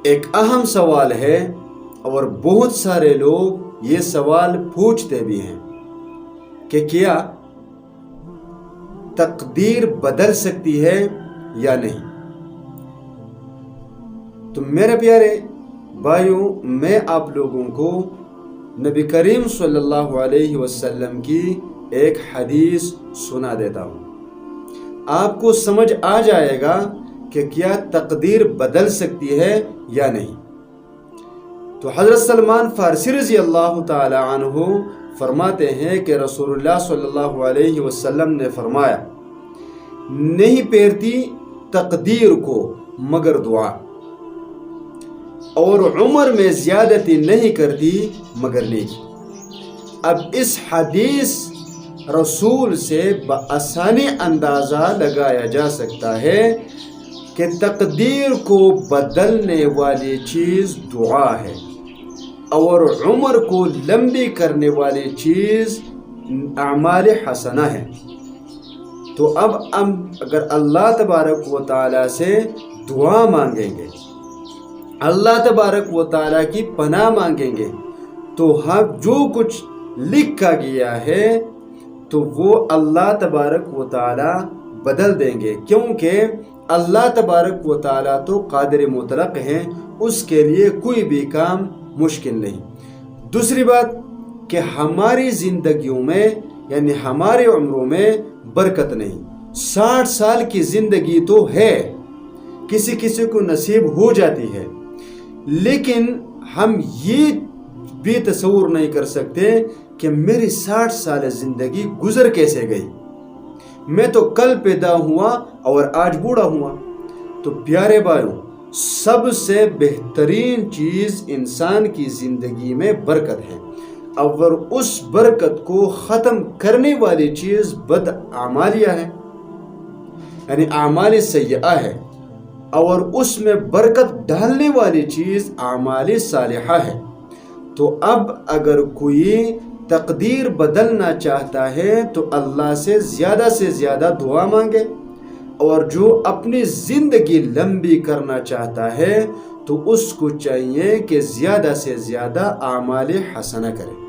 ایک اہم سوال ہے اور بہت سارے لوگ یہ سوال پوچھتے بھی ہیں کہ کیا تقدیر بدل سکتی ہے یا نہیں؟ تو میرے پیارے بھائیوں، میں آپ لوگوں کو نبی کریم صلی اللہ علیہ وسلم کی ایک حدیث سنا دیتا ہوں۔ آپ کو سمجھ آ جائے گا کہ کیا تقدیر بدل سکتی ہے یا نہیں۔ تو حضرت سلمان فارسی رضی اللہ تعالی عنہ فرماتے ہیں کہ رسول اللہ صلی اللہ علیہ وسلم نے فرمایا، نہیں پھیرتی تقدیر کو مگر دعا، اور عمر میں زیادتی نہیں کرتی مگر نیکی۔ اب اس حدیث رسول سے بآسانی اندازہ لگایا جا سکتا ہے کہ تقدیر کو بدلنے والی چیز دعا ہے، اور عمر کو لمبی کرنے والی چیز اعمال حسنہ ہے۔ تو اب ہم اگر اللہ تبارک و تعالیٰ سے دعا مانگیں گے، اللہ تبارک و تعالیٰ کی پناہ مانگیں گے، تو ہم جو کچھ لکھا گیا ہے تو وہ اللہ تبارک و تعالیٰ بدل دیں گے، کیونکہ اللہ تبارک و تعالیٰ تو قادر مطلق ہیں، اس کے لیے کوئی بھی کام مشکل نہیں۔ دوسری بات کہ ہماری زندگیوں میں یعنی ہمارے عمروں میں برکت نہیں۔ 60 سال کی زندگی تو ہے، کسی کسی کو نصیب ہو جاتی ہے، لیکن ہم یہ بھی تصور نہیں کر سکتے کہ میری 60 سال زندگی گزر کیسے گئی، میں تو کل پیدا ہوا اور آج بوڑھا ہوا۔ تو پیارے بھائیوں، سب سے بہترین چیز انسان کی زندگی میں برکت ہے، اور اس برکت کو ختم کرنے والی چیز بدعمالیہ ہے، یعنی اعمال سیئہ ہے، اور اس میں برکت ڈالنے والی چیز اعمال صالحہ ہے۔ تو اب اگر کوئی تقدیر بدلنا چاہتا ہے تو اللہ سے زیادہ دعا مانگے، اور جو اپنی زندگی لمبی کرنا چاہتا ہے تو اس کو چاہیے کہ زیادہ سے زیادہ اعمال حسنہ کرے۔